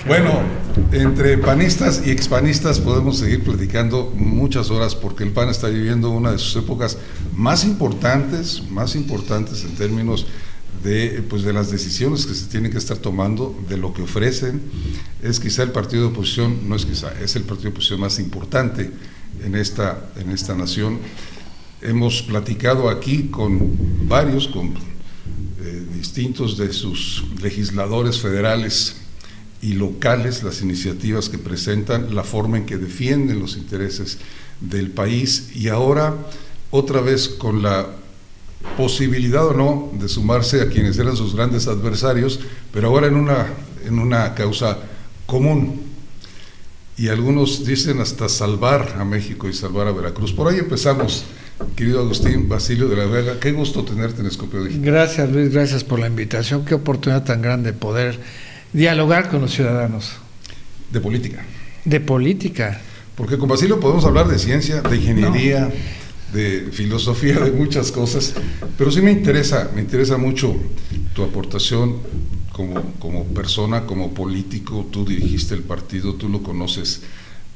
Bueno, entre panistas y expanistas podemos seguir platicando muchas horas porque el PAN está viviendo una de sus épocas más importantes en términos de las decisiones que se tienen que estar tomando, de lo que ofrecen. Es quizá el partido de oposición, no es quizá, es el partido de oposición más importante en esta nación. Hemos platicado aquí con varios, distintos de sus legisladores federales y locales, las iniciativas que presentan, la forma en que defienden los intereses del país, y ahora otra vez con la posibilidad o no de sumarse a quienes eran sus grandes adversarios, pero ahora en una causa común, y algunos dicen hasta salvar a México y salvar a Veracruz. Por ahí empezamos, querido Agustín Basilio de la Vega, qué gusto tenerte en Escopio Digital. Gracias, Luis, gracias por la invitación, qué oportunidad tan grande poder dialogar con los ciudadanos. De política. De política. Porque con Basilio podemos hablar de ciencia, de ingeniería, de filosofía, de muchas cosas, pero sí me interesa mucho tu aportación como persona, como político. Tú dirigiste el partido, tú lo conoces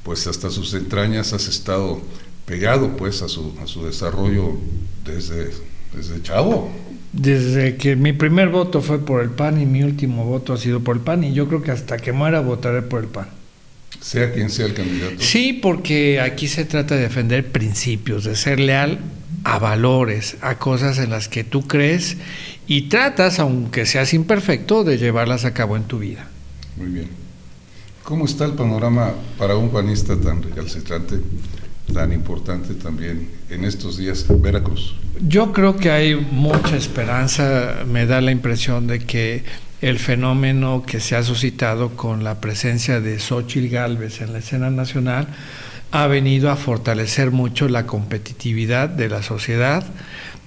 pues hasta sus entrañas, has estado pegado pues a su desarrollo desde chavo. Desde que mi primer voto fue por el PAN y mi último voto ha sido por el PAN, y yo creo que hasta que muera votaré por el PAN. Sea quien sea el candidato. Sí, porque aquí se trata de defender principios, de ser leal a valores, a cosas en las que tú crees y tratas, aunque seas imperfecto, de llevarlas a cabo en tu vida. Muy bien. ¿Cómo está el panorama para un panista tan recalcitrante, tan importante también en estos días, Veracruz? Yo creo que hay mucha esperanza. Me da la impresión de que el fenómeno que se ha suscitado con la presencia de Xóchitl Gálvez en la escena nacional ha venido a fortalecer mucho la competitividad de la sociedad,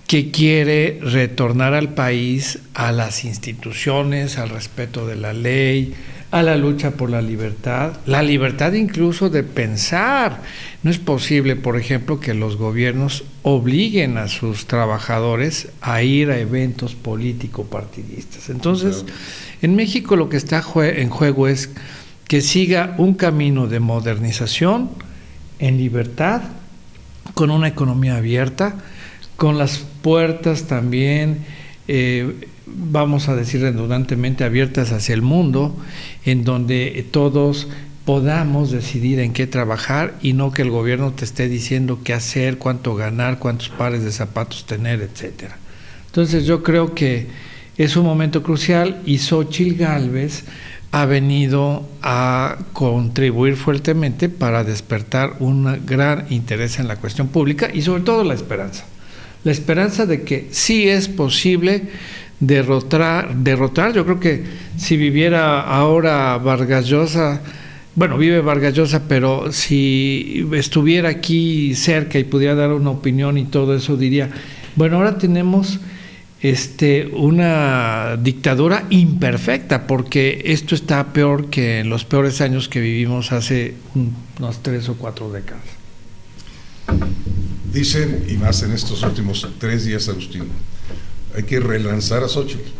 que quiere retornar al país a las instituciones, al respeto de la ley, a la lucha por la libertad incluso de pensar. No es posible, por ejemplo, que los gobiernos obliguen a sus trabajadores a ir a eventos político-partidistas. Entonces, en México lo que está en juego es que siga un camino de modernización en libertad, con una economía abierta, con las puertas también, vamos a decir redundantemente, abiertas hacia el mundo, en donde todos podamos decidir en qué trabajar y no que el gobierno te esté diciendo qué hacer, cuánto ganar, cuántos pares de zapatos tener, etcétera. Entonces yo creo que es un momento crucial, y Xóchitl Gálvez ha venido a contribuir fuertemente para despertar un gran interés en la cuestión pública y sobre todo la esperanza de que sí es posible derrotar. Yo creo que si viviera ahora Vargas Llosa, bueno, vive Vargas Llosa, pero si estuviera aquí cerca y pudiera dar una opinión y todo eso, diría, bueno, ahora tenemos una dictadura imperfecta, porque esto está peor que en los peores años que vivimos hace unos 3 o 4 décadas. Dicen, y más en estos últimos 3 días, Agustín, hay que relanzar a Xóchitl.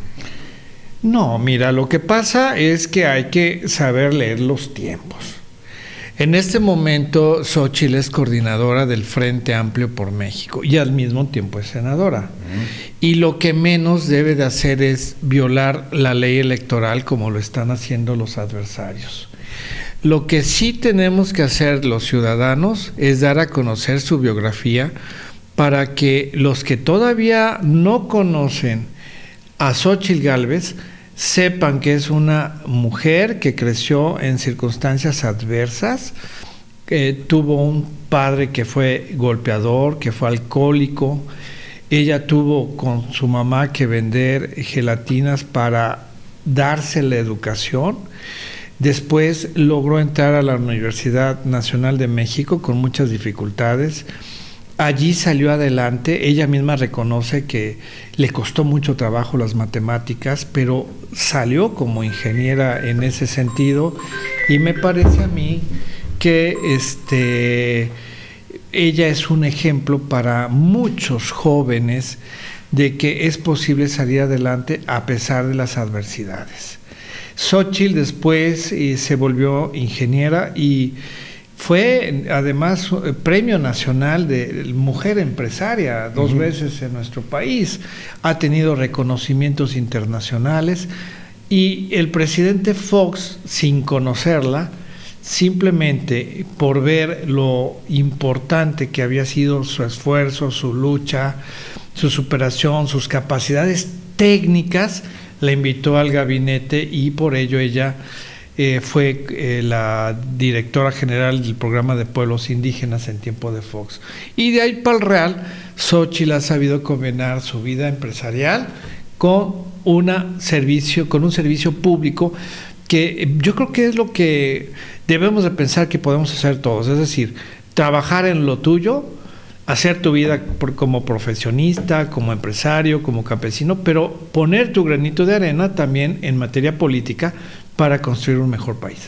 No, mira, lo que pasa es que hay que saber leer los tiempos. En este momento, Xóchitl es coordinadora del Frente Amplio por México y al mismo tiempo es senadora. Y lo que menos debe de hacer es violar la ley electoral como lo están haciendo los adversarios. Lo que sí tenemos que hacer los ciudadanos es dar a conocer su biografía para que los que todavía no conocen a Xóchitl Gálvez sepan que es una mujer que creció en circunstancias adversas, que tuvo un padre que fue golpeador, que fue alcohólico. Ella tuvo con su mamá que vender gelatinas para darse la educación. Después logró entrar a la Universidad Nacional de México con muchas dificultades. Allí salió adelante. Ella misma reconoce que le costó mucho trabajo las matemáticas, pero salió como ingeniera en ese sentido, y me parece a mí que ella es un ejemplo para muchos jóvenes de que es posible salir adelante a pesar de las adversidades. Xóchitl después se volvió ingeniera y fue además premio nacional de mujer empresaria 2 veces en nuestro país. Ha tenido reconocimientos internacionales y el presidente Fox, sin conocerla, simplemente por ver lo importante que había sido su esfuerzo, su lucha, su superación, sus capacidades técnicas, la invitó al gabinete y por ello ella fue la directora general del programa de pueblos indígenas en tiempo de Fox. Y de ahí para el Real, Xóchitl ha sabido combinar su vida empresarial con un servicio público, que yo creo que es lo que debemos de pensar que podemos hacer todos, es decir, trabajar en lo tuyo, hacer tu vida como profesionista, como empresario, como campesino, pero poner tu granito de arena también en materia política para construir un mejor país.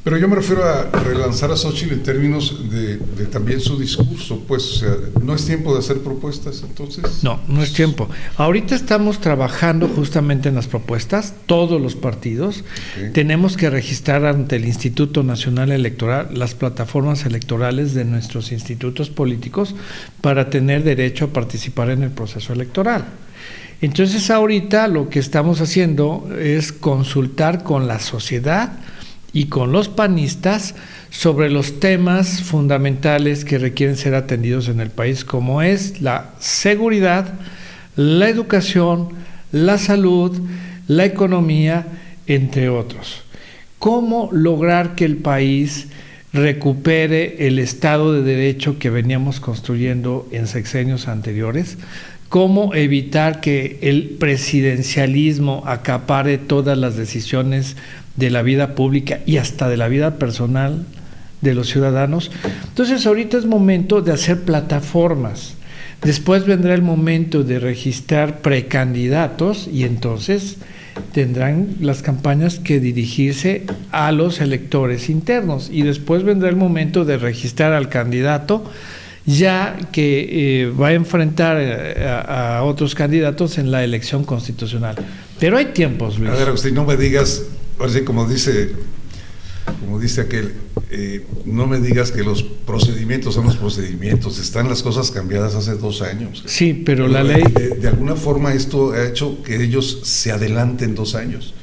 Pero yo me refiero a relanzar a Xóchitl en términos de también su discurso, pues, o sea, ¿no es tiempo de hacer propuestas entonces? No es tiempo. Ahorita estamos trabajando justamente en las propuestas, todos los partidos. Okay. Tenemos que registrar ante el Instituto Nacional Electoral las plataformas electorales de nuestros institutos políticos para tener derecho a participar en el proceso electoral. Entonces ahorita lo que estamos haciendo es consultar con la sociedad y con los panistas sobre los temas fundamentales que requieren ser atendidos en el país, como es la seguridad, la educación, la salud, la economía, entre otros. ¿Cómo lograr que el país recupere el Estado de Derecho que veníamos construyendo en sexenios anteriores? ¿Cómo evitar que el presidencialismo acapare todas las decisiones de la vida pública y hasta de la vida personal de los ciudadanos? Entonces ahorita es momento de hacer plataformas, después vendrá el momento de registrar precandidatos y entonces tendrán las campañas que dirigirse a los electores internos y después vendrá el momento de registrar al candidato ya que va a enfrentar a otros candidatos en la elección constitucional. Pero hay tiempos, Luis. A ver, Agustín, no me digas, como dice aquel, no me digas que los procedimientos son los procedimientos, están las cosas cambiadas hace 2 años. Sí, pero la ley... De alguna forma esto ha hecho que ellos se adelanten 2 años.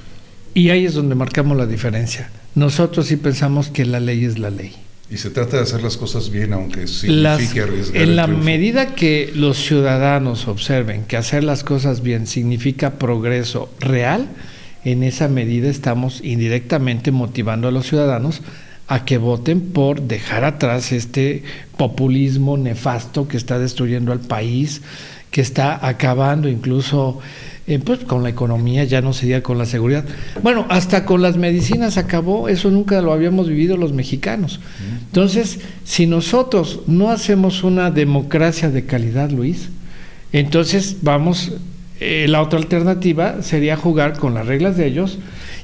Y ahí es donde marcamos la diferencia. Nosotros sí pensamos que la ley es la ley. Y se trata de hacer las cosas bien, aunque signifique arriesgar en la triunfo. medida que los ciudadanos observen que hacer las cosas bien significa progreso real, en esa medida estamos indirectamente motivando a los ciudadanos a que voten por dejar atrás este populismo nefasto que está destruyendo al país, que está acabando incluso pues con la economía, ya no se diga con la seguridad. Bueno, hasta con las medicinas acabó, eso nunca lo habíamos vivido los mexicanos. Entonces, si nosotros no hacemos una democracia de calidad, Luis, entonces vamos, la otra alternativa sería jugar con las reglas de ellos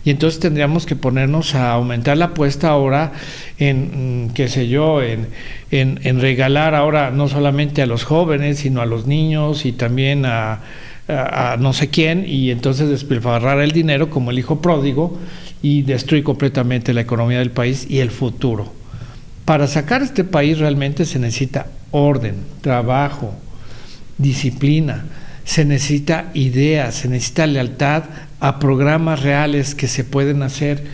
y entonces tendríamos que ponernos a aumentar la apuesta ahora en qué sé yo, en regalar ahora no solamente a los jóvenes, sino a los niños y también a no sé quién, y entonces despilfarrar el dinero como el hijo pródigo y destruir completamente la economía del país y el futuro. Para sacar este país realmente se necesita orden, trabajo, disciplina, se necesita ideas, se necesita lealtad a programas reales que se pueden hacer.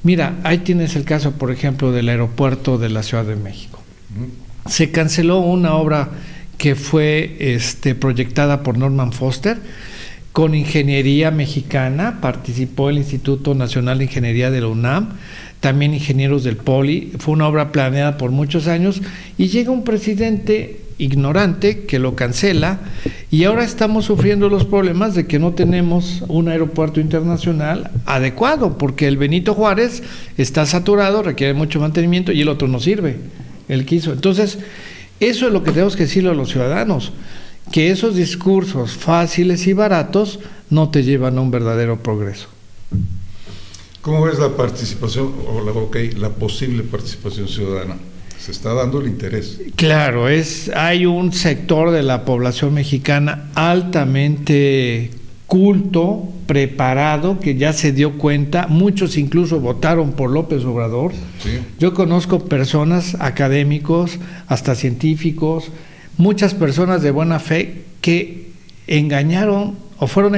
Mira, ahí tienes el caso, por ejemplo, del aeropuerto de la Ciudad de México. Se canceló una obra que fue proyectada por Norman Foster con ingeniería mexicana, participó el Instituto Nacional de Ingeniería de la UNAM, también ingenieros del Poli, fue una obra planeada por muchos años y llega un presidente ignorante que lo cancela y ahora estamos sufriendo los problemas de que no tenemos un aeropuerto internacional adecuado porque el Benito Juárez está saturado, requiere mucho mantenimiento y el otro no sirve, el que hizo. Entonces, eso es lo que tenemos que decirle a los ciudadanos, que esos discursos fáciles y baratos no te llevan a un verdadero progreso. ¿Cómo ves la participación o la posible participación ciudadana? Se está dando el interés. Claro, hay un sector de la población mexicana altamente culto, preparado, que ya se dio cuenta, muchos incluso votaron por López Obrador. Sí. Yo conozco personas, académicos, hasta científicos, muchas personas de buena fe que engañaron, o fueron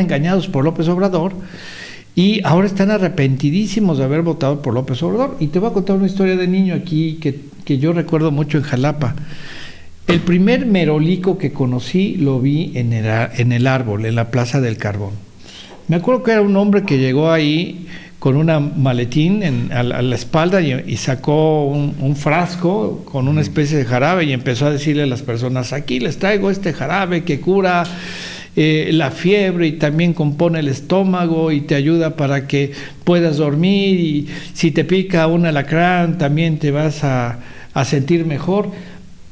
engañados por López Obrador, y ahora están arrepentidísimos de haber votado por López Obrador. Y te voy a contar una historia de niño aquí que yo recuerdo mucho en Jalapa. El primer merolico que conocí lo vi en el árbol, en la Plaza del Carbón. Me acuerdo que era un hombre que llegó ahí con una maletín a la espalda y sacó un frasco con una especie de jarabe y empezó a decirle a las personas: aquí les traigo este jarabe que cura la fiebre y también compone el estómago y te ayuda para que puedas dormir, y si te pica un alacrán también te vas a sentir mejor.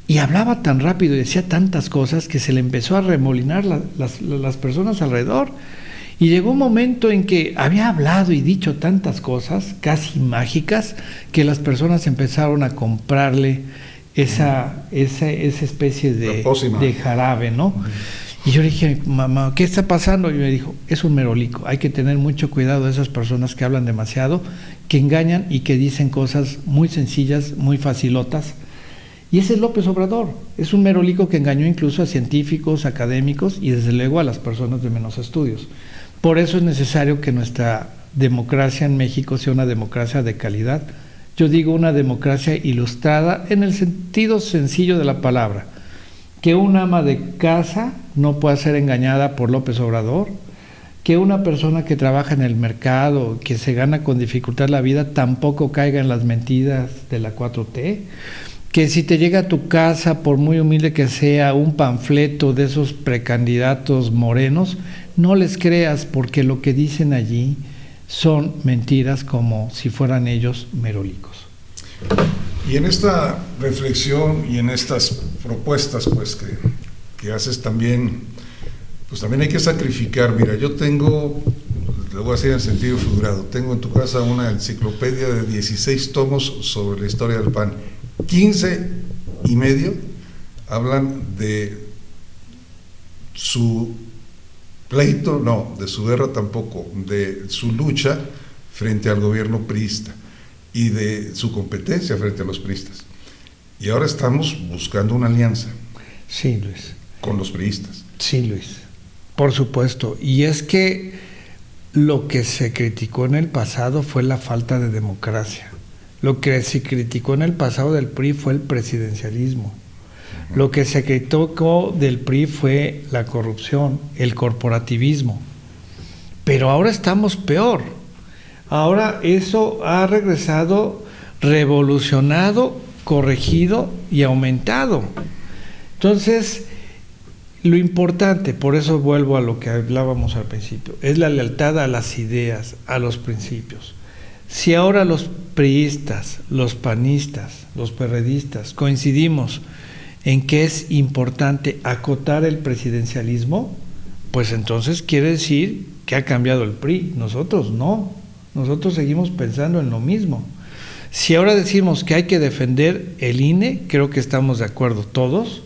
Y hablaba tan rápido y decía tantas cosas que se le empezó a remolinar las personas alrededor. Y llegó un momento en que había hablado y dicho tantas cosas, casi mágicas, que las personas empezaron a comprarle esa especie de jarabe, ¿no? Y yo le dije: mamá, ¿qué está pasando? Y me dijo: es un merolico, hay que tener mucho cuidado de esas personas que hablan demasiado, que engañan y que dicen cosas muy sencillas, muy facilotas. Y ese es López Obrador, es un merolico que engañó incluso a científicos, académicos y desde luego a las personas de menos estudios. Por eso es necesario que nuestra democracia en México sea una democracia de calidad. Yo digo una democracia ilustrada en el sentido sencillo de la palabra. Que una ama de casa no pueda ser engañada por López Obrador, que una persona que trabaja en el mercado, que se gana con dificultad la vida, tampoco caiga en las mentiras de la 4T, que si te llega a tu casa, por muy humilde que sea, un panfleto de esos precandidatos morenos, no les creas, porque lo que dicen allí son mentiras como si fueran ellos merolicos. Y en esta reflexión y en estas propuestas pues que haces también, pues también hay que sacrificar. Mira, yo tengo, lo voy a decir en sentido figurado, tengo en tu casa una enciclopedia de 16 tomos sobre la historia del PAN. 15 y medio hablan de su pleito, no, de su guerra tampoco, de su lucha frente al gobierno priista y de su competencia frente a los priistas. Y ahora estamos buscando una alianza. Sí, Luis. Con los priistas. Sí, Luis, por supuesto. Y es que lo que se criticó en el pasado fue la falta de democracia. Lo que se criticó en el pasado del PRI fue el presidencialismo. Lo que se criticó del PRI fue la corrupción, el corporativismo. Pero ahora estamos peor. Ahora eso ha regresado revolucionado, corregido y aumentado. Entonces, lo importante, por eso vuelvo a lo que hablábamos al principio, es la lealtad a las ideas, a los principios. Si ahora los priistas, los panistas, los perredistas coincidimos en que es importante acotar el presidencialismo, pues entonces quiere decir que ha cambiado el PRI. Nosotros no, nosotros seguimos pensando en lo mismo. Si ahora decimos que hay que defender el INE, creo que estamos de acuerdo todos,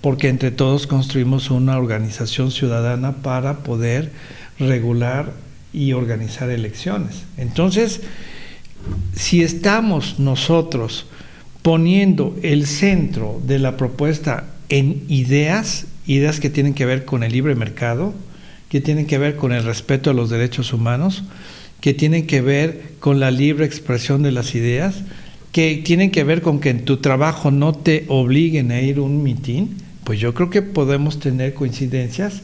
porque entre todos construimos una organización ciudadana para poder regular y organizar elecciones. Entonces, si estamos nosotros poniendo el centro de la propuesta en ideas que tienen que ver con el libre mercado, que tienen que ver con el respeto a los derechos humanos, que tienen que ver con la libre expresión de las ideas, que tienen que ver con que en tu trabajo no te obliguen a ir a un mitin, pues yo creo que podemos tener coincidencias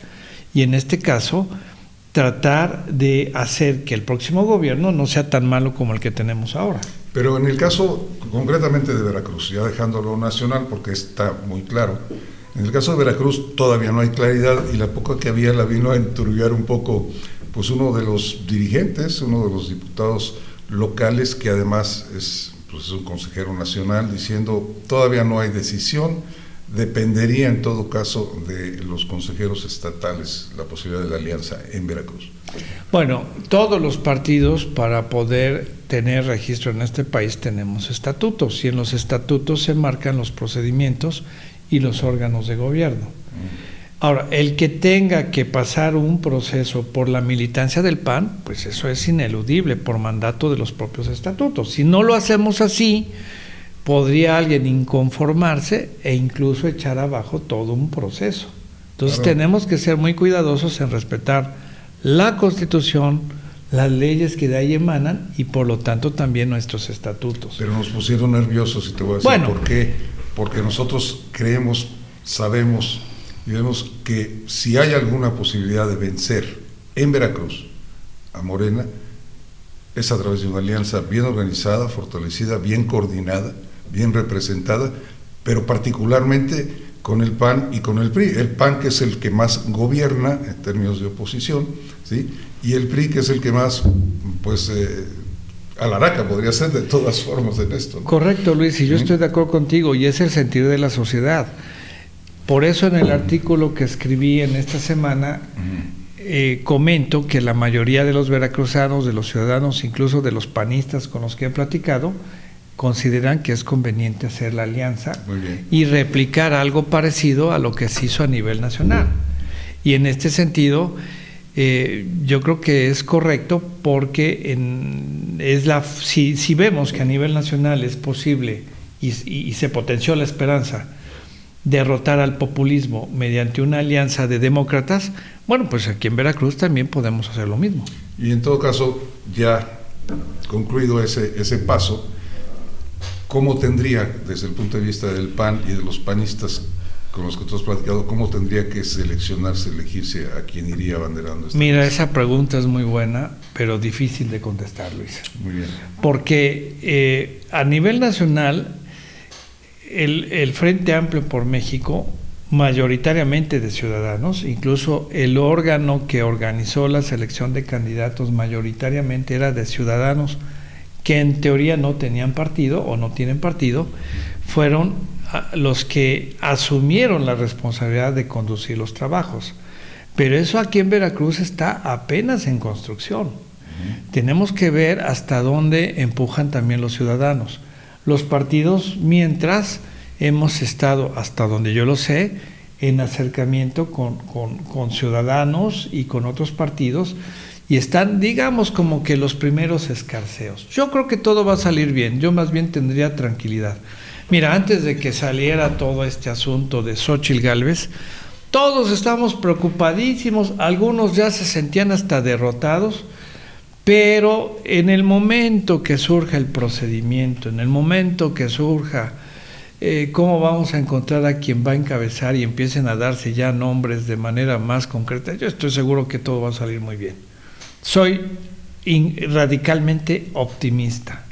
y en este caso tratar de hacer que el próximo gobierno no sea tan malo como el que tenemos ahora. Pero en el caso concretamente de Veracruz, ya dejándolo nacional porque está muy claro, en el caso de Veracruz todavía no hay claridad y la poca que había la vino a enturbiar un poco pues uno de los dirigentes, uno de los diputados locales que además es un consejero nacional diciendo todavía no hay decisión, dependería en todo caso de los consejeros estatales la posibilidad de la alianza en Veracruz. Bueno, todos los partidos para poder tener registro en este país tenemos estatutos y en los estatutos se marcan los procedimientos y los órganos de gobierno. Ahora, el que tenga que pasar un proceso por la militancia del PAN, pues eso es ineludible por mandato de los propios estatutos. Si no lo hacemos así, podría alguien inconformarse e incluso echar abajo todo un proceso. Entonces claro, tenemos que ser muy cuidadosos en respetar la Constitución, las leyes que de ahí emanan y por lo tanto también nuestros estatutos. Pero nos pusieron nerviosos y te voy a decir por qué. Porque nosotros creemos, sabemos y vemos que si hay alguna posibilidad de vencer en Veracruz a Morena, es a través de una alianza bien organizada, fortalecida, bien coordinada, bien representada, pero particularmente con el PAN y con el PRI. El PAN, que es el que más gobierna en términos de oposición, ¿sí? Y el PRI, que es el que más, pues, alaraca podría ser de todas formas en esto, ¿no? Correcto, Luis, y yo estoy de acuerdo contigo, y es el sentir de la sociedad. Por eso en el artículo que escribí en esta semana, comento que la mayoría de los veracruzanos, de los ciudadanos, incluso de los panistas con los que he platicado, consideran que es conveniente hacer la alianza y replicar algo parecido a lo que se hizo a nivel nacional. Y en este sentido, yo creo que es correcto porque si vemos que a nivel nacional es posible y se potenció la esperanza derrotar al populismo mediante una alianza de demócratas, bueno, pues aquí en Veracruz también podemos hacer lo mismo. Y en todo caso, ya concluido ese paso, ¿cómo tendría, desde el punto de vista del PAN y de los panistas con los que tú has platicado, cómo tendría que seleccionarse, elegirse a quién iría abanderando? Mira, esa pregunta es muy buena, pero difícil de contestar, Luis. Muy bien. Porque a nivel nacional, el Frente Amplio por México, mayoritariamente de ciudadanos, incluso el órgano que organizó la selección de candidatos mayoritariamente era de ciudadanos que en teoría no tenían partido o no tienen partido, fueron los que asumieron la responsabilidad de conducir los trabajos. Pero eso aquí en Veracruz está apenas en construcción. Tenemos que ver hasta dónde empujan también los ciudadanos. Los partidos, mientras, hemos estado, hasta donde yo lo sé, en acercamiento con ciudadanos y con otros partidos, y están, digamos, como que los primeros escarceos. Yo creo que todo va a salir bien, yo más bien tendría tranquilidad. Mira, antes de que saliera todo este asunto de Xóchitl Gálvez, todos estábamos preocupadísimos, algunos ya se sentían hasta derrotados, pero en el momento que surja el procedimiento, en el momento que surja cómo vamos a encontrar a quien va a encabezar y empiecen a darse ya nombres de manera más concreta, yo estoy seguro que todo va a salir muy bien. Soy radicalmente optimista.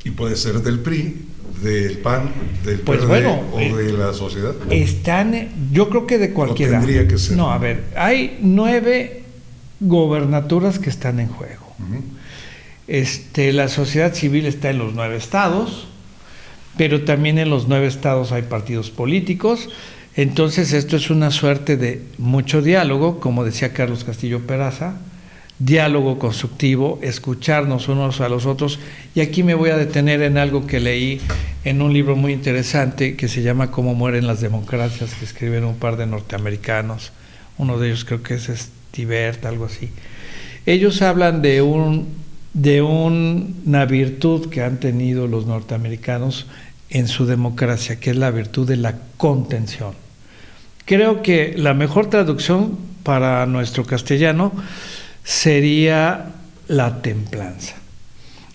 ¿Y puede ser del PRI, del PAN, del pues PRD bueno, o de la sociedad? Yo creo que de cualquiera. No tendría que ser. No, a ver, hay 9 gobernaturas que están en juego. La sociedad civil está en los 9 estados, pero también en los 9 estados hay partidos políticos. Entonces esto es una suerte de mucho diálogo, como decía Carlos Castillo Peraza, diálogo constructivo, escucharnos unos a los otros. Y aquí me voy a detener en algo que leí en un libro muy interesante que se llama Cómo mueren las democracias, que escriben un par de norteamericanos. Uno de ellos creo que es Stibert, algo así. Ellos hablan de una virtud que han tenido los norteamericanos en su democracia, que es la virtud de la contención. Creo que la mejor traducción para nuestro castellano sería la templanza.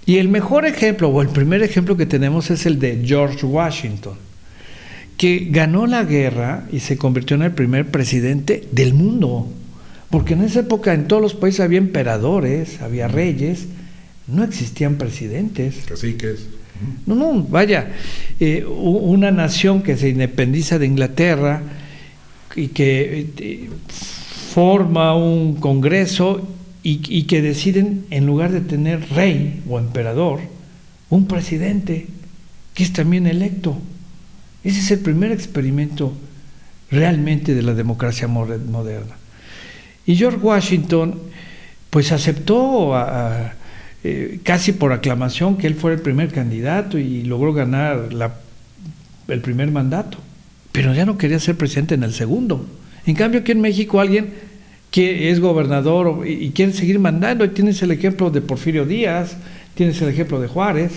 Y el mejor ejemplo, o el primer ejemplo que tenemos, es el de George Washington, que ganó la guerra y se convirtió en el primer presidente del mundo, porque en esa época en todos los países había emperadores, había reyes, no existían presidentes. Caciques. No, vaya, una nación que se independiza de Inglaterra y que forma un congreso y que deciden, en lugar de tener rey o emperador, un presidente que es también electo. Ese es el primer experimento realmente de la democracia moderna. Y George Washington pues aceptó casi por aclamación que él fuera el primer candidato y logró ganar el primer mandato, pero ya no quería ser presidente en el segundo. En cambio, aquí en México alguien que es gobernador y quiere seguir mandando, y tienes el ejemplo de Porfirio Díaz, tienes el ejemplo de Juárez,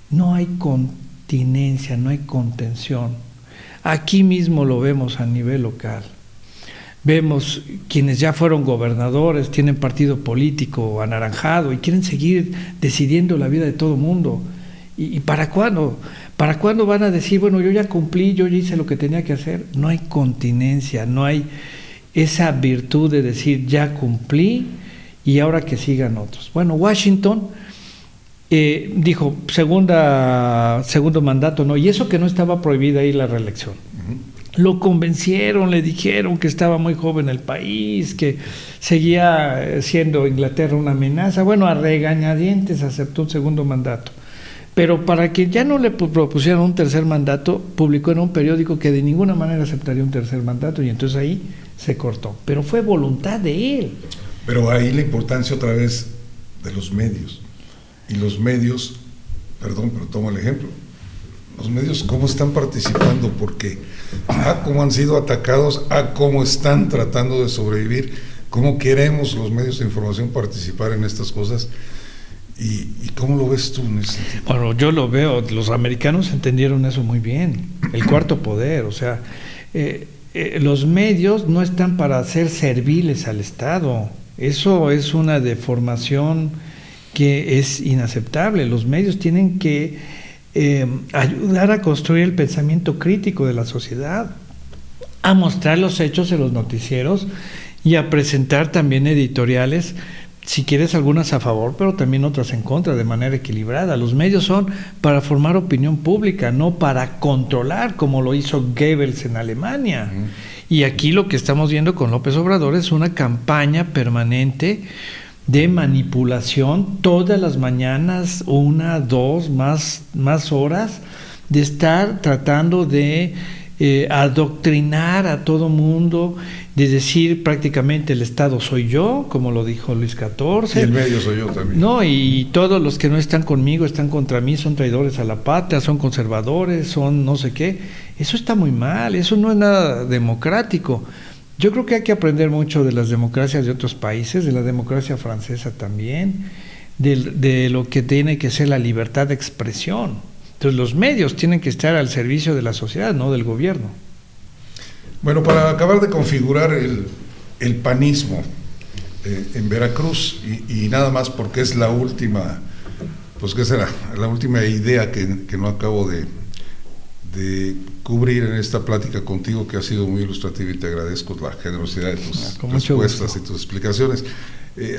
no hay continencia, no hay contención. Aquí mismo lo vemos a nivel local. Vemos quienes ya fueron gobernadores, tienen partido político anaranjado y quieren seguir decidiendo la vida de todo el mundo. ¿Y para cuándo? ¿Para cuándo van a decir, bueno, yo ya cumplí, yo ya hice lo que tenía que hacer? No hay continencia, no hay esa virtud de decir, ya cumplí y ahora que sigan otros. Bueno, Washington dijo, segundo mandato, no, y eso que no estaba prohibida ahí la reelección. Lo convencieron, le dijeron que estaba muy joven el país, que seguía siendo Inglaterra una amenaza. Bueno, a regañadientes aceptó un segundo mandato. Pero para que ya no le propusieran un tercer mandato, publicó en un periódico que de ninguna manera aceptaría un tercer mandato, y entonces ahí se cortó. Pero fue voluntad de él. Pero ahí la importancia otra vez de los medios. Y los medios, perdón, pero tomo el ejemplo, los medios cómo están participando, porque cómo han sido atacados, cómo están tratando de sobrevivir, cómo queremos los medios de información participar en estas cosas. ¿Y cómo lo ves tú en ese sentido? Bueno, yo lo veo, los americanos entendieron eso muy bien, el cuarto poder, o sea, los medios no están para ser serviles al Estado, eso es una deformación que es inaceptable. Los medios tienen que ayudar a construir el pensamiento crítico de la sociedad, a mostrar los hechos en los noticieros y a presentar también editoriales, si quieres algunas a favor, pero también otras en contra, de manera equilibrada. Los medios son para formar opinión pública, no para controlar, como lo hizo Goebbels en Alemania. Y aquí lo que estamos viendo con López Obrador es una campaña permanente de manipulación, todas las mañanas, 1, 2, más horas, de estar tratando de adoctrinar a todo mundo, de decir prácticamente el Estado soy yo, como lo dijo Luis XIV. Y el medio soy yo también. No, y todos los que no están conmigo están contra mí, son traidores a la patria, son conservadores, son no sé qué. Eso está muy mal, eso no es nada democrático. Yo creo que hay que aprender mucho de las democracias de otros países, de la democracia francesa también, de lo que tiene que ser la libertad de expresión. Entonces los medios tienen que estar al servicio de la sociedad, no del gobierno. Bueno, para acabar de configurar el panismo en Veracruz, y nada más porque es la última, pues ¿qué será? La última idea que no acabo de cubrir en esta plática contigo, que ha sido muy ilustrativa, y te agradezco la generosidad de tus respuestas y tus explicaciones.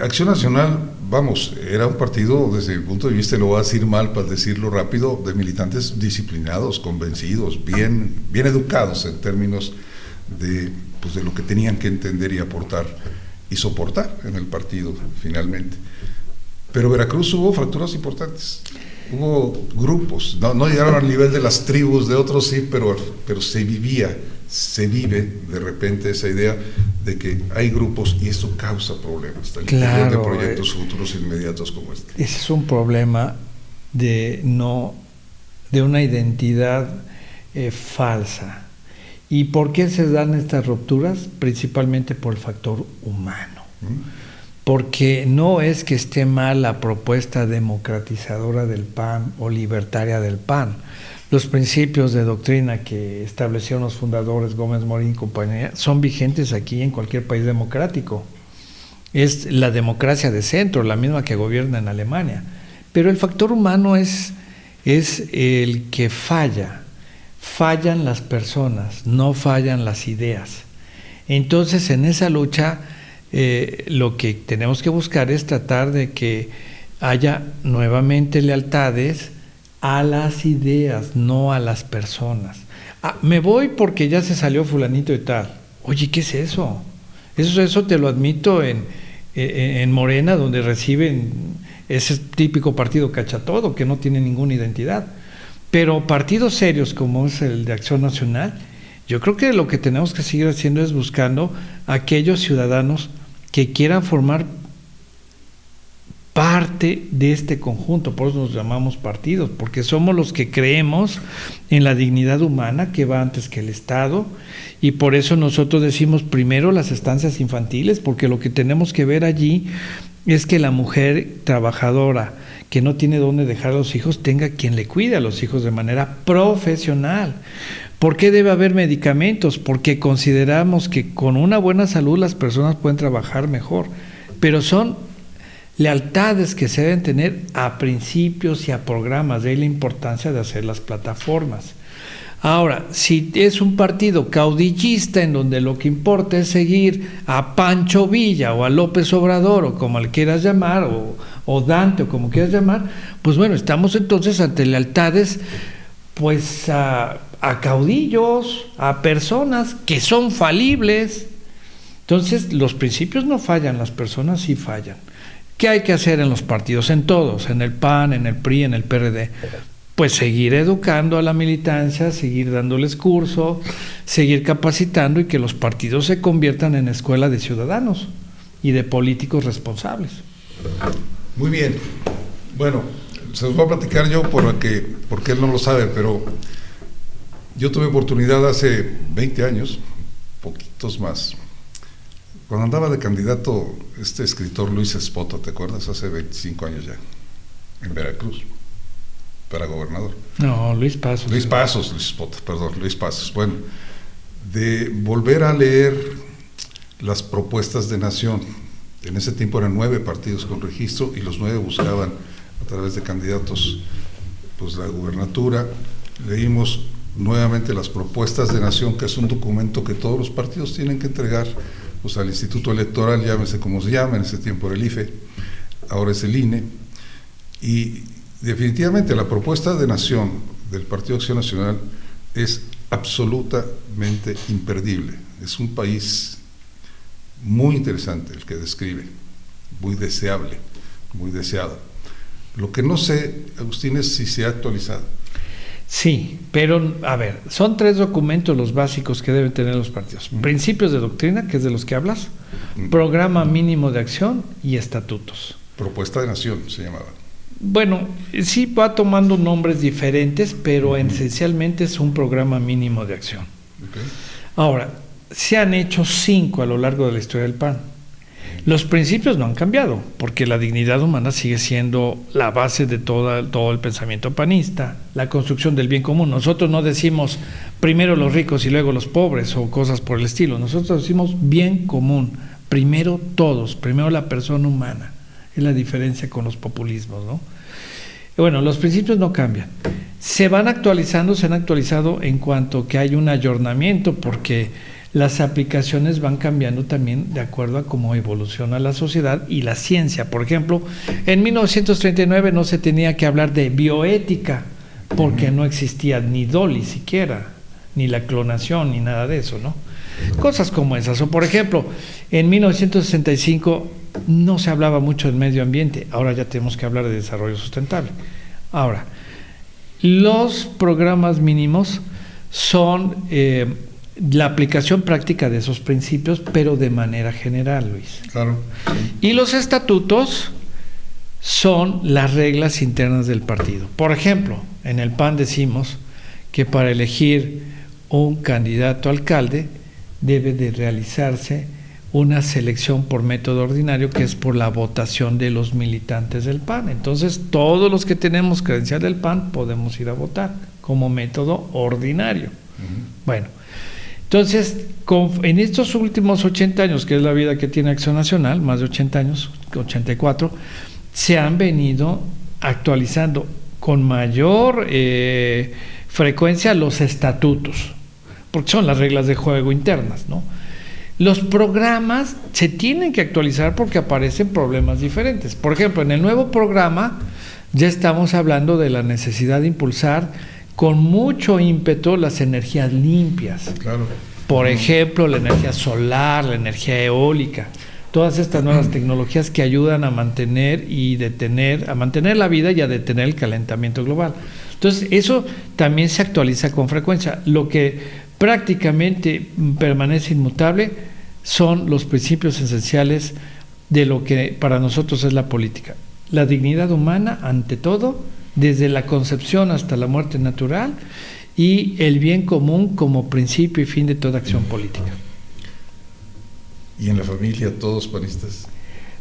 Acción Nacional, vamos, era un partido, desde mi punto de vista, lo voy a decir mal para decirlo rápido, de militantes disciplinados, convencidos, bien educados en términos de lo que tenían que entender y aportar y soportar en el partido finalmente. Pero Veracruz hubo fracturas importantes, hubo grupos, no llegaron al nivel de las tribus de otros, sí, pero se vive de repente esa idea de que hay grupos y eso causa problemas, claro, de proyectos futuros inmediatos como este. Ese es un problema de una identidad falsa. ¿Y por qué se dan estas rupturas? Principalmente por el factor humano. Porque no es que esté mal la propuesta democratizadora del PAN o libertaria del PAN. Los principios de doctrina que establecieron los fundadores Gómez Morín y compañía son vigentes aquí en cualquier país democrático. Es la democracia de centro, la misma que gobierna en Alemania. Pero el factor humano es el que falla. Fallan las personas, no fallan las ideas. Entonces, en esa lucha, lo que tenemos que buscar es tratar de que haya nuevamente lealtades a las ideas, no a las personas. Me voy porque ya se salió fulanito y tal. Oye, ¿qué es eso? Eso te lo admito en Morena, donde reciben ese típico partido cachatodo que no tiene ninguna identidad. Pero partidos serios como es el de Acción Nacional, yo creo que lo que tenemos que seguir haciendo es buscando a aquellos ciudadanos que quieran formar parte de este conjunto, por eso nos llamamos partidos, porque somos los que creemos en la dignidad humana que va antes que el Estado, y por eso nosotros decimos primero las estancias infantiles, porque lo que tenemos que ver allí es que la mujer trabajadora que no tiene dónde dejar a los hijos tenga quien le cuide a los hijos de manera profesional. ¿Por qué debe haber medicamentos? Porque consideramos que con una buena salud las personas pueden trabajar mejor, pero son lealtades que se deben tener a principios y a programas, de ahí la importancia de hacer las plataformas. Ahora, si es un partido caudillista en donde lo que importa es seguir a Pancho Villa o a López Obrador o como le quieras llamar, o Dante o como quieras llamar, pues bueno, estamos entonces ante lealtades pues a caudillos, a personas que son falibles. Entonces los principios no fallan, las personas sí fallan. ¿Qué hay que hacer en los partidos? En todos, en el PAN, en el PRI, en el PRD. Pues seguir educando a la militancia, seguir dándoles curso, seguir capacitando y que los partidos se conviertan en escuela de ciudadanos y de políticos responsables. Muy bien. Bueno, se los voy a platicar yo porque él no lo sabe, pero yo tuve oportunidad hace 20 años, poquitos más, cuando andaba de candidato este escritor Luis Espota, ¿te acuerdas? Hace 25 años ya, en Veracruz, para gobernador. No, Luis Pasos. Luis Pasos. Bueno, de volver a leer las propuestas de Nación. En ese tiempo eran 9 partidos con registro y los 9 buscaban a través de candidatos pues la gubernatura. Leímos nuevamente las propuestas de Nación, que es un documento que todos los partidos tienen que entregar pues al Instituto Electoral, llámese como se llama, en ese tiempo era el IFE, ahora es el INE, y definitivamente la propuesta de Nación del Partido Acción Nacional es absolutamente imperdible. Es un país muy interesante el que describe, muy deseable, muy deseado. Lo que no sé, Agustín, es si se ha actualizado. Sí, pero a ver, son 3 documentos los básicos que deben tener los partidos. Principios de doctrina, que es de los que hablas, programa mínimo de acción y estatutos. Propuesta de Nación se llamaba. Bueno, sí va tomando nombres diferentes, pero esencialmente es un programa mínimo de acción. Okay. Ahora, se han hecho 5 a lo largo de la historia del PAN. Los principios no han cambiado, porque la dignidad humana sigue siendo la base de todo el pensamiento panista, la construcción del bien común. Nosotros no decimos primero los ricos y luego los pobres o cosas por el estilo. Nosotros decimos bien común, primero todos, primero la persona humana. Es la diferencia con los populismos, ¿no? Bueno, los principios no cambian. Se van actualizando, se han actualizado en cuanto que hay un ayornamiento, porque las aplicaciones van cambiando también de acuerdo a cómo evoluciona la sociedad y la ciencia. Por ejemplo, en 1939 no se tenía que hablar de bioética, porque no existía ni DOLI siquiera, ni la clonación, ni nada de eso, ¿no? Cosas como esas. O por ejemplo, en 1965 no se hablaba mucho del medio ambiente, ahora ya tenemos que hablar de desarrollo sustentable. Ahora, los programas mínimos son la aplicación práctica de esos principios, pero de manera general, Luis. Claro. Sí. Y los estatutos son las reglas internas del partido. Por ejemplo, en el PAN decimos que para elegir un candidato a alcalde debe de realizarse una selección por método ordinario, que es por la votación de los militantes del PAN. Entonces, todos los que tenemos credencial del PAN podemos ir a votar como método ordinario. Bueno, entonces, en estos últimos 80 años, que es la vida que tiene Acción Nacional, más de 80 años, 84, se han venido actualizando con mayor frecuencia los estatutos, porque son las reglas de juego internas, ¿no? Los programas se tienen que actualizar porque aparecen problemas diferentes. Por ejemplo, en el nuevo programa ya estamos hablando de la necesidad de impulsar con mucho ímpetu las energías limpias. Claro. Por ejemplo, la energía solar, la energía eólica, todas estas nuevas tecnologías que ayudan a mantener a mantener la vida y a detener el calentamiento global. Entonces, eso también se actualiza con frecuencia. Lo que prácticamente permanece inmutable son los principios esenciales de lo que para nosotros es la política. la dignidad humana ante todo, desde la concepción hasta la muerte natural, y el bien común como principio y fin de toda acción política. ¿Y en la familia todos panistas?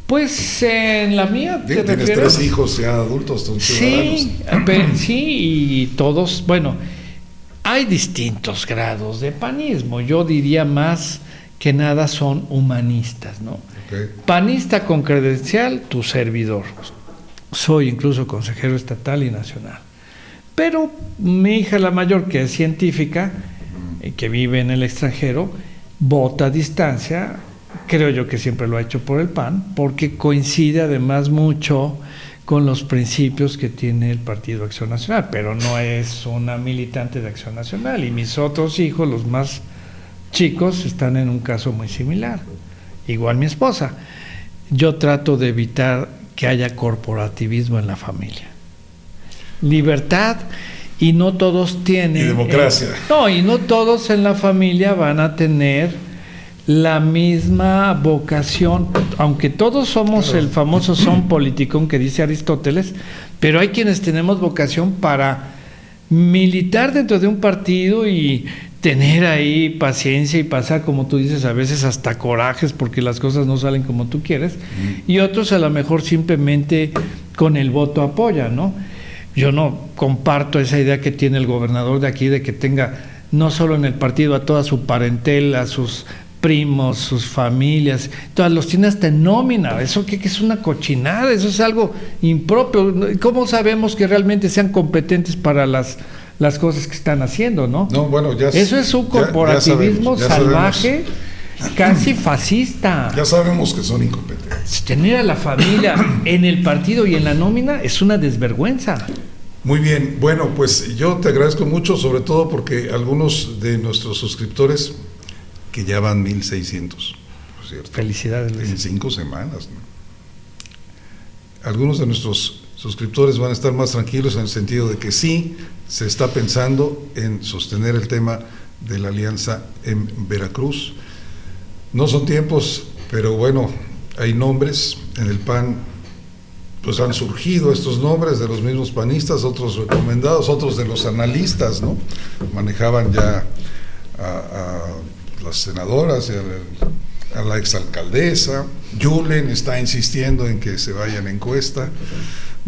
Pues en la mía, ¿te tienes refieres? 3 hijos ya adultos, son ciudadanos. Sí, y todos, bueno, hay distintos grados de panismo. Yo diría más que nada son humanistas, ¿no? Okay. Panista con credencial, tu servidor. Soy incluso consejero estatal y nacional. Pero mi hija, la mayor, que es científica, que vive en el extranjero, vota a distancia. Creo yo que siempre lo ha hecho por el PAN, porque coincide además mucho con los principios que tiene el Partido Acción Nacional, pero no es una militante de Acción Nacional. Y mis otros hijos, los más chicos, están en un caso muy similar. Igual mi esposa. Yo trato de evitar que haya corporativismo en la familia. Libertad, y no todos tienen... Y democracia. Y no todos en la familia van a tener la misma vocación, aunque todos somos el famoso son politicón que dice Aristóteles, pero hay quienes tenemos vocación para militar dentro de un partido y tener ahí paciencia y pasar, como tú dices, a veces hasta corajes porque las cosas no salen como tú quieres, y otros a lo mejor simplemente con el voto apoyan, ¿no? Yo no comparto esa idea que tiene el gobernador de aquí de que tenga no solo en el partido a toda su parentela, a sus primos, sus familias, todas los tiene hasta en nómina. ¿Eso qué es? Una cochinada, eso es algo impropio. ¿Cómo sabemos que realmente sean competentes para las cosas que están haciendo, no? No, bueno, eso es un corporativismo ya salvaje, casi fascista. Ya sabemos que son incompetentes. Tener a la familia en el partido y en la nómina es una desvergüenza. Muy bien, bueno, pues yo te agradezco mucho, sobre todo porque algunos de nuestros suscriptores, que ya van 1,600, por cierto. Felicidades, Luis. En 5 semanas, ¿no? Algunos de nuestros suscriptores van a estar más tranquilos en el sentido de que sí se está pensando en sostener el tema de la alianza en Veracruz. No son tiempos, pero bueno, hay nombres en el PAN, pues han surgido estos nombres de los mismos panistas, otros recomendados, otros de los analistas, ¿no? Manejaban ya a las senadoras, a la exalcaldesa. Yulen está insistiendo en que se vaya a la encuesta.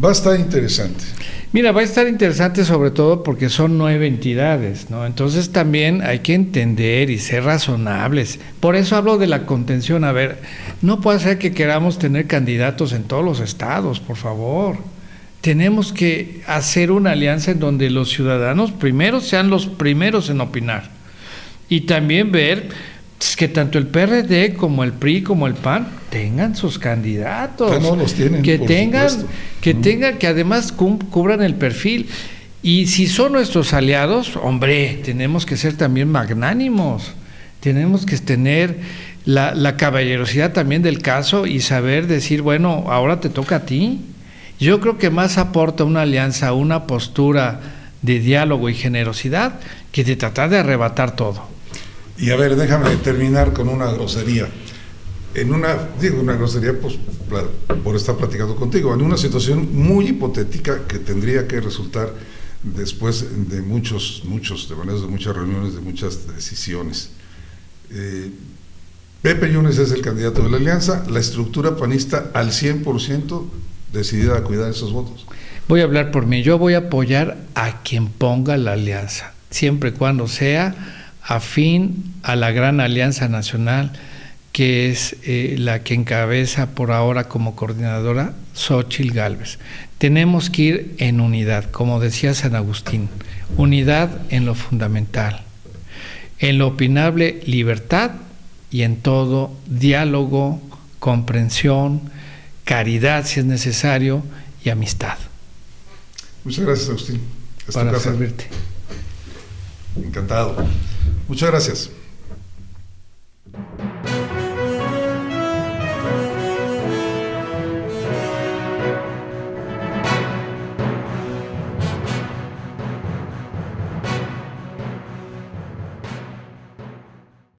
Va a estar interesante. Mira, va a estar interesante sobre todo porque son 9 entidades, ¿no? Entonces también hay que entender y ser razonables. Por eso hablo de la contención. A ver, no puede ser que queramos tener candidatos en todos los estados, por favor. Tenemos que hacer una alianza en donde los ciudadanos primero sean los primeros en opinar. Y también ver que tanto el PRD como el PRI como el PAN tengan sus candidatos, no los tienen, que tengan, supuesto. Que además cubran el perfil. Y si son nuestros aliados, hombre, tenemos que ser también magnánimos, tenemos que tener la caballerosidad también del caso y saber decir, bueno, ahora te toca a ti. Yo creo que más aporta una alianza, una postura de diálogo y generosidad que de tratar de arrebatar todo. Y a ver, déjame terminar con una grosería. Una grosería pues, por estar platicando contigo, en una situación muy hipotética que tendría que resultar después de muchas reuniones, de muchas decisiones. Pepe Yunes es el candidato de la alianza, la estructura panista al 100% decidida a cuidar esos votos. Voy a hablar por mí, yo voy a apoyar a quien ponga la alianza, siempre y cuando sea afín a la gran alianza nacional que es la que encabeza por ahora como coordinadora Xóchitl Gálvez. Tenemos que ir en unidad, como decía San Agustín, unidad en lo fundamental, en lo opinable libertad y en todo diálogo, comprensión, caridad si es necesario y amistad. Muchas gracias, Agustín. Para servirte. Encantado. Muchas gracias.